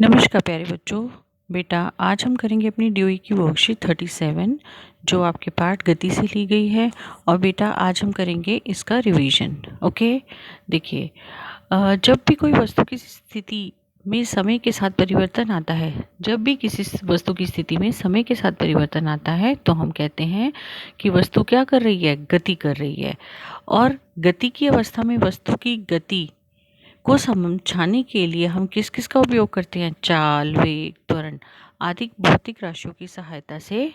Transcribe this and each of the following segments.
नमस्कार प्यारे बच्चों। बेटा आज हम करेंगे अपनी डीओई की वर्कशीट 37 जो आपके पाठ गति से ली गई है। और बेटा आज हम करेंगे इसका रिवीजन। ओके, देखिए जब भी कोई वस्तु की स्थिति में समय के साथ परिवर्तन आता है, जब भी किसी वस्तु की स्थिति में समय के साथ परिवर्तन आता है तो हम कहते हैं कि वस्तु क्या कर रही है, गति कर रही है। और गति की अवस्था में वस्तु की गति को समझाने के लिए हम किस किस का उपयोग करते हैं? चाल, वेग, त्वरण आदि भौतिक राशियों की सहायता से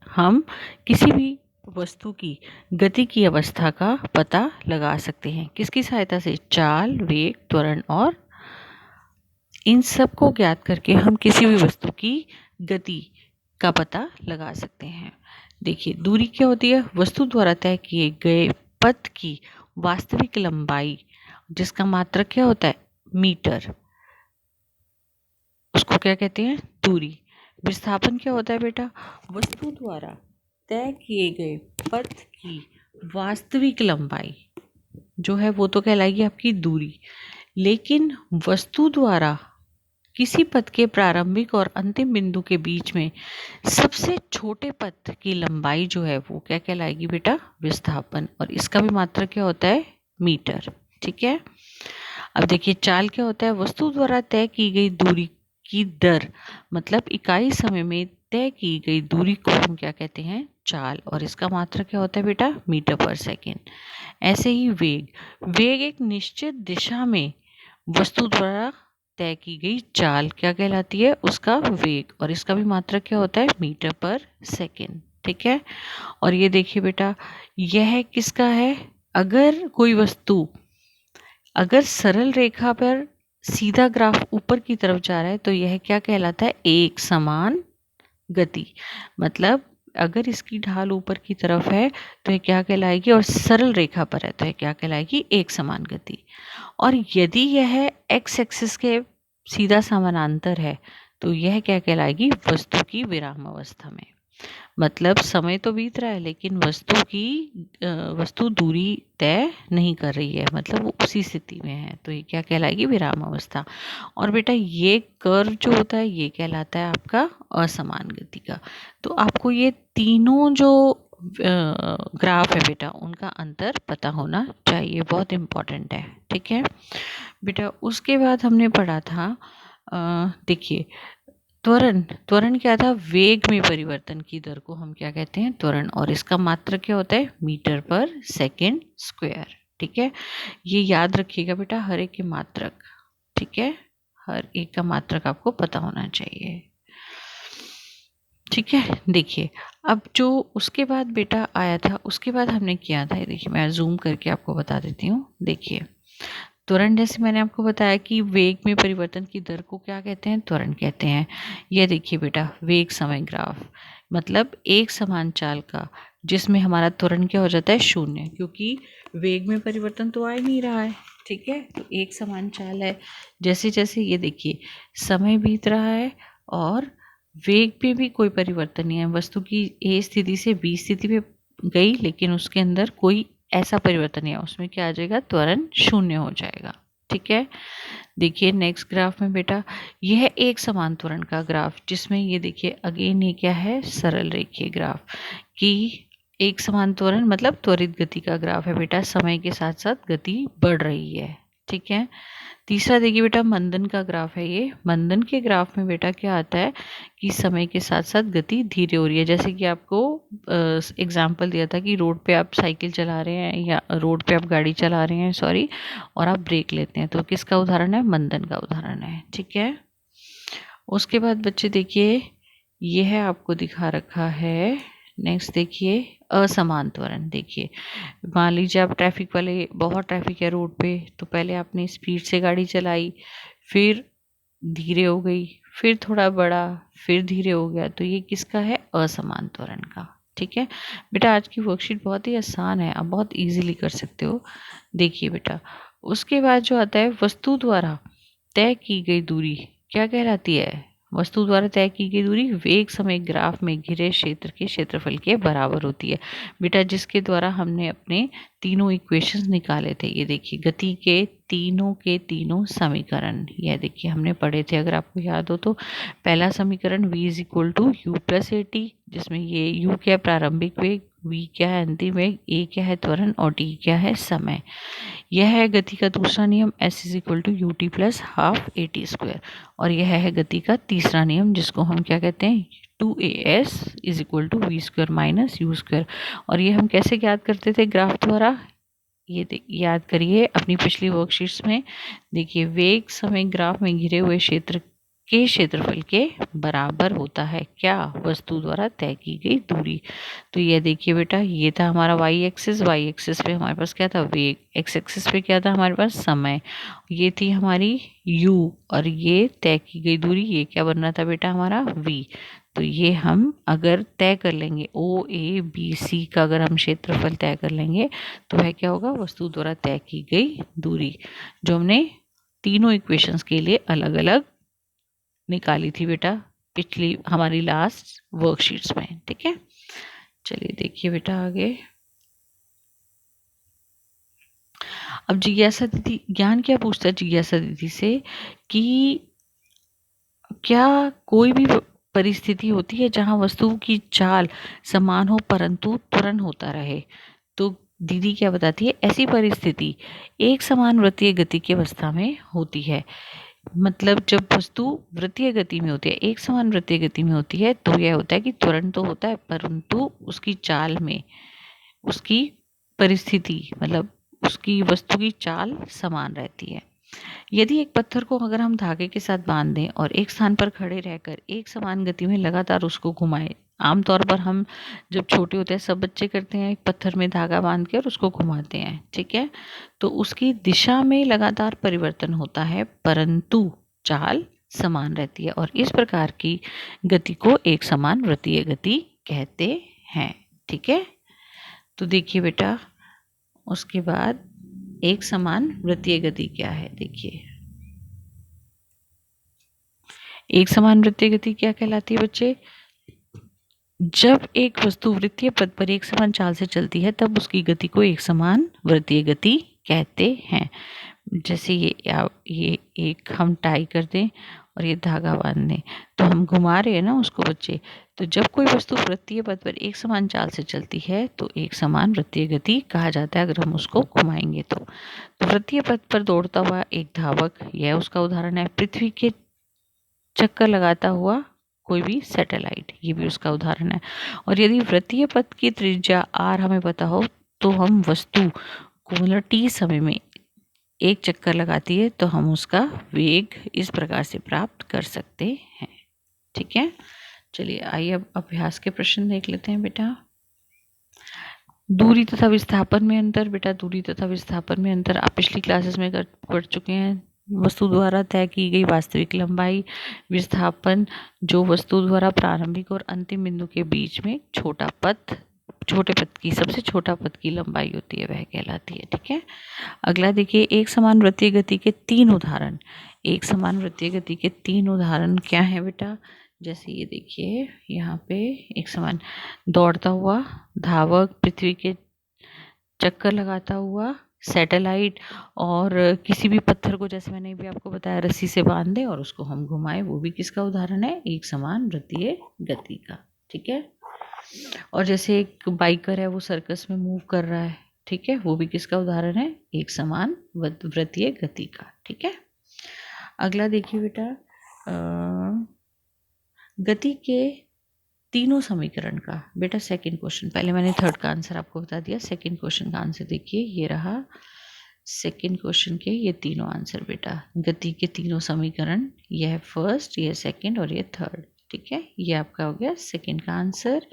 हम किसी भी वस्तु की गति की अवस्था का पता लगा सकते हैं। किसकी सहायता से? चाल, वेग, त्वरण, और इन सब को ज्ञात करके हम किसी भी वस्तु की गति का पता लगा सकते हैं। देखिए, दूरी क्या होती है? वस्तु द्वारा तय किए गए पथ की वास्तविक लंबाई, जिसका मात्रक क्या होता है? मीटर, उसको क्या कहते हैं? दूरी। विस्थापन क्या होता है बेटा? वस्तु द्वारा तय किए गए पथ की वास्तविक लंबाई जो है वो तो कहलाएगी आपकी दूरी, लेकिन वस्तु द्वारा किसी पथ के प्रारंभिक और अंतिम बिंदु के बीच में सबसे छोटे पथ की लंबाई जो है वो क्या कहलाएगी बेटा? विस्थापन। और इसका भी मात्रक क्या होता है? मीटर। ठीक है। अब देखिए, चाल क्या होता है? वस्तु द्वारा तय की गई दूरी की दर, मतलब इकाई समय में तय की गई दूरी को हम क्या कहते हैं? चाल। और इसका मात्रक क्या होता है बेटा? मीटर पर सेकेंड। ऐसे ही वेग एक निश्चित दिशा में वस्तु द्वारा तय की गई चाल क्या कहलाती है? उसका वेग। और इसका भी मात्रक क्या होता है? मीटर पर सेकेंड। ठीक है। और ये देखिए बेटा, यह किसका है? अगर कोई वस्तु अगर सरल रेखा पर सीधा ग्राफ ऊपर की तरफ जा रहा है तो यह क्या कहलाता है? एक समान गति। मतलब अगर इसकी ढाल ऊपर की तरफ है तो यह क्या कहलाएगी? और सरल रेखा पर है तो यह क्या कहलाएगी? एक समान गति। और यदि यह एक्स एक्सिस के सीधा समानांतर है तो यह क्या कहलाएगी? वस्तु की विराम अवस्था में। मतलब समय तो बीत रहा है लेकिन वस्तु दूरी तय नहीं कर रही है, मतलब वो उसी स्थिति में है, तो ये क्या कहलाएगी? विराम अवस्था। और बेटा ये कर्व जो होता है ये कहलाता है आपका असमान गति का। तो आपको ये तीनों जो ग्राफ है बेटा उनका अंतर पता होना चाहिए, बहुत इम्पोर्टेंट है। ठीक है बेटा। उसके बाद हमने पढ़ा था, देखिए, त्वरण क्या था? वेग में परिवर्तन की दर को हम क्या कहते हैं? त्वरण। और इसका मात्रक क्या होता है? मीटर पर सेकेंड स्क्वायर। ठीक है, ये याद रखिएगा बेटा, हर एक के मात्रक। ठीक है, हर एक का मात्रक आपको पता होना चाहिए। ठीक है। देखिए, अब जो उसके बाद बेटा आया था, उसके बाद हमने किया था, देखिए मैं जूम करके आपको बता देती हूँ। देखिए, त्वरण, जैसे मैंने आपको बताया कि वेग में परिवर्तन की दर को क्या कहते हैं? त्वरण कहते हैं। यह देखिए बेटा, वेग समय ग्राफ, मतलब एक समान चाल का जिसमें हमारा त्वरण क्या हो जाता है? शून्य, क्योंकि वेग में परिवर्तन तो आ ही नहीं रहा है। ठीक है, तो एक समान चाल है। जैसे जैसे ये देखिए समय बीत रहा है और वेग पे भी कोई परिवर्तन नहीं है, वस्तु की ए स्थिति से बी स्थिति पे गई लेकिन उसके अंदर कोई ऐसा परिवर्तन नहीं है, उसमें क्या आ जाएगा? त्वरण शून्य हो जाएगा। ठीक है। देखिए नेक्स्ट ग्राफ में बेटा, यह एक समान त्वरण का ग्राफ, जिसमें ये देखिए अगेन ये क्या है? सरल रेखीय ग्राफ कि एक समान त्वरण मतलब त्वरित गति का ग्राफ है बेटा, समय के साथ साथ गति बढ़ रही है। ठीक है। तीसरा देखिए बेटा, मंदन का ग्राफ है। ये मंदन के ग्राफ में बेटा क्या आता है कि समय के साथ साथ गति धीरे हो रही है। जैसे कि आपको एग्जाम्पल दिया था कि रोड पे आप साइकिल चला रहे हैं या रोड पे आप गाड़ी चला रहे हैं, सॉरी, और आप ब्रेक लेते हैं, तो किसका उदाहरण है? मंदन का उदाहरण है। ठीक है। उसके बाद बच्चे देखिए, यह आपको दिखा रखा है। नेक्स्ट देखिए, असमान त्वरण। देखिए, मान लीजिए आप ट्रैफिक वाले, बहुत ट्रैफिक है रोड पे, तो पहले आपने स्पीड से गाड़ी चलाई, फिर धीरे हो गई, फिर थोड़ा बढ़ा, फिर धीरे हो गया, तो ये किसका है? असमान त्वरण का। ठीक है बेटा, आज की वर्कशीट बहुत ही आसान है, आप बहुत इजीली कर सकते हो। देखिए बेटा, उसके बाद जो आता है, वस्तु द्वारा तय की गई दूरी क्या कहलाती है? वस्तु द्वारा तय की गई दूरी वेग समय ग्राफ में घिरे क्षेत्र के क्षेत्रफल के बराबर होती है। बेटा जिसके द्वारा हमने अपने तीनों इक्वेशंस निकाले थे, ये देखिए गति के तीनों समीकरण, यह देखिए हमने पढ़े थे, अगर आपको याद हो तो। पहला समीकरण v is equal to U plus A T, जिसमें ये u क्या है प्रारंभिक वेग, v क्या है अंतिम वेग, a क्या है त्वरण और t क्या है समय। यह है गति का दूसरा नियम s is equal to U T plus half A T square. और यह है गति का तीसरा नियम जिसको हम क्या कहते हैं 2as is equal to V square minus U square. और ये हम कैसे ज्ञात करते थे ग्राफ द्वारा, ये याद करिए अपनी पिछली वर्कशीट्स में। देखिए वेग समय ग्राफ में घिरे हुए क्षेत्र के क्षेत्रफल के बराबर होता है क्या, वस्तु द्वारा तय की गई दूरी। तो ये देखिए बेटा, ये था हमारा वाई एक्सिस पे हमारे पास क्या था वेग, एक्स एक्सिस पे क्या था हमारे पास समय, ये थी हमारी u, और ये तय की गई दूरी, ये क्या बन रहा था बेटा हमारा v। तो ये हम अगर तय कर लेंगे ओ ए बी सी का, अगर हम क्षेत्रफल तय कर लेंगे तो वह क्या होगा वस्तु द्वारा तय की गई दूरी, जो हमने तीनों इक्वेशंस के लिए अलग अलग निकाली थी बेटा पिछली हमारी लास्ट वर्कशीट्स में। ठीक है, चलिए देखिए बेटा आगे। अब जिज्ञासा दीदी, ज्ञान क्या पूछता है जिज्ञासा दीदी से कि क्या कोई भी परिस्थिति होती है जहां वस्तु की चाल समान हो परंतु त्वरण होता रहे। तो दीदी क्या बताती है, ऐसी परिस्थिति एक समान वृत्तीय गति की अवस्था में होती है। मतलब जब वस्तु वृत्तीय गति में होती है, एक समान वृत्तीय गति में होती है, तो यह होता है कि त्वरण तो होता है परंतु उसकी चाल में उसकी परिस्थिति मतलब उसकी वस्तु की चाल समान रहती है। यदि एक पत्थर को अगर हम धागे के साथ बांध दें और एक स्थान पर खड़े रहकर एक समान गति में लगातार उसको घुमाएं, आमतौर पर हम जब छोटे होते हैं सब बच्चे करते हैं, एक पत्थर में धागा बांध के और उसको घुमाते हैं, ठीक है। तो उसकी दिशा में लगातार परिवर्तन होता है परंतु चाल समान रहती है, और इस प्रकार की गति को एक समान वृत्तीय गति कहते हैं। ठीक है, तो देखिए बेटा उसके बाद एक समान वृत्तीय गति क्या है, देखिए एक समान वृत्तीय गति क्या कहलाती है बच्चे, जब एक वस्तु वृत्तीय पथ पर एक समान चाल से चलती है तब उसकी गति को एक समान वृत्तीय गति कहते हैं। जैसे ये एक हम टाई कर दें और ये धागा बांध दें तो हम घुमा रहे हैं ना उसको बच्चे। तो जब कोई वस्तु वृत्तीय पथ पर एक समान चाल से चलती है तो एक समान वृत्तीय गति कहा जाता है अगर हम उसको घुमाएंगे तो। वृत्तीय पथ पर दौड़ता हुआ एक धावक, यह उसका उदाहरण है। पृथ्वी के चक्कर लगाता हुआ कोई भी सैटेलाइट, ये भी उसका उदाहरण है। और यदि वृत्तीय पथ की त्रिज्या r हमें पता हो तो हम वस्तु को मतलब t समय में एक चक्कर लगाती है तो हम उसका वेग इस प्रकार से प्राप्त कर सकते हैं। ठीक है, चलिए आइए अब अभ्यास के प्रश्न देख लेते हैं बेटा। दूरी तथा विस्थापन में अंतर। बेटा दूरी तथा विस्थापन में अंतर आप पिछली क्लासेस में कर चुके हैं। वस्तु द्वारा तय की गई वास्तविक लंबाई, विस्थापन जो वस्तु द्वारा प्रारंभिक और अंतिम बिंदु के बीच में छोटे पथ की सबसे छोटा पथ की लंबाई होती है वह कहलाती है। ठीक है, अगला देखिए एक समान वृत्तीय गति के तीन उदाहरण। एक समान वृत्तीय गति के तीन उदाहरण क्या है बेटा, जैसे ये देखिए यहाँ पे एक समान दौड़ता हुआ धावक, पृथ्वी के चक्कर लगाता हुआ सैटेलाइट, और किसी भी पत्थर को जैसे मैंने भी आपको बताया रस्सी से बांध दे और उसको हम घुमाएं, वो भी किसका उदाहरण है, एक समान वृत्तीय गति का। ठीक है, और जैसे एक बाइकर है वो सर्कस में मूव कर रहा है, ठीक है, वो भी किसका उदाहरण है, एक समान वृत्तीय गति का। ठीक है, अगला देखिए बेटा गति के तीनों समीकरण का। बेटा सेकंड क्वेश्चन, पहले मैंने थर्ड का आंसर आपको बता दिया, सेकंड क्वेश्चन का आंसर देखिए ये रहा। सेकंड क्वेश्चन के ये तीनों आंसर बेटा, गति के तीनों समीकरण, यह फर्स्ट, ये सेकंड और ये थर्ड। ठीक है, ये आपका हो गया सेकंड का आंसर।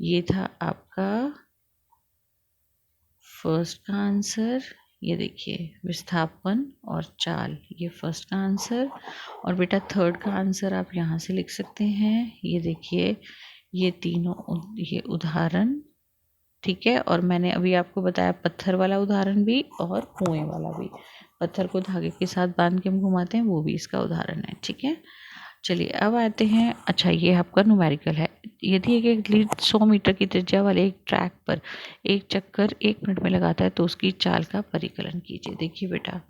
ये था आपका फर्स्ट का आंसर। ये देखिए विस्थापन और चाल, ये फर्स्ट का आंसर। और बेटा थर्ड का आंसर आप यहाँ से लिख सकते हैं, ये देखिए ये तीनों ये उदाहरण। ठीक है, और मैंने अभी आपको बताया पत्थर वाला उदाहरण भी और कुएं वाला भी, पत्थर को धागे के साथ बांध के हम घुमाते हैं वो भी इसका उदाहरण है। ठीक है, चलिए अब आते हैं, अच्छा ये आपका न्यूमेरिकल है। यदि एक लीड 100 मीटर की त्रिज्या वाले एक ट्रैक पर एक चक्कर 1 मिनट में लगाता है तो उसकी चाल का परिकलन कीजिए। देखिए बेटा,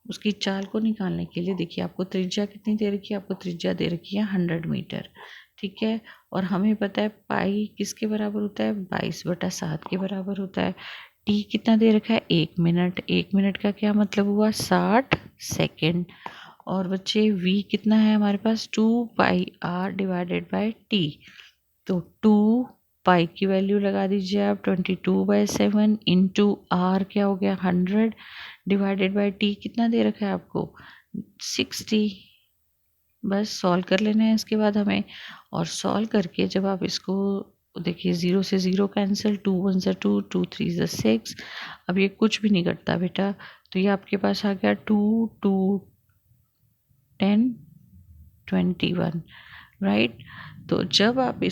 उसकी चाल को निकालने के लिए देखिए आपको त्रिज्या कितनी दे रखी है, आपको त्रिज्या दे रखी है 100 मीटर, ठीक है। और हमें पता है पाई किसके बराबर होता है, 22/7 के बराबर होता है। टी कितना दे रखा है, 1 मिनट। 1 मिनट का क्या मतलब हुआ, 60 सेकेंड। और बच्चे v कितना है हमारे पास, 2πr/t। तो 2 पाई की वैल्यू लगा दीजिए आप, 22/7 इंटू आर क्या हो गया 100 डिवाइडेड बाई टी कितना दे रखा है आपको 60। बस सॉल्व कर लेना है इसके बाद हमें। और सॉल्व करके जब आप इसको देखिए, 0 से 0 कैंसिल, 2 1 ज़ा 2, 2 3 ज़ा 6। अब ये कुछ भी नहीं करता बेटा, तो ये आपके पास आ गया 2 2 10 21, राइट। तो जब आप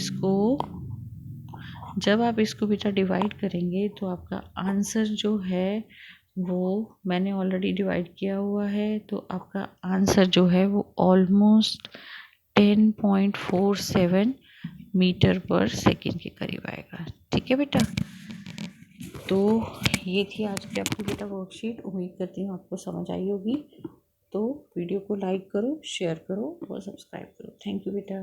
इसको बेटा डिवाइड करेंगे तो आपका आंसर जो है वो मैंने ऑलरेडी डिवाइड किया हुआ है, तो आपका आंसर जो है वो ऑलमोस्ट 10.47 मीटर पर सेकेंड के करीब आएगा, ठीक है बेटा। तो ये थी आज की आपकी बेटा वर्कशीट, उम्मीद करती हूँ आपको समझ आई होगी। तो वीडियो को लाइक करो, शेयर करो और सब्सक्राइब करो। थैंक यू बेटा।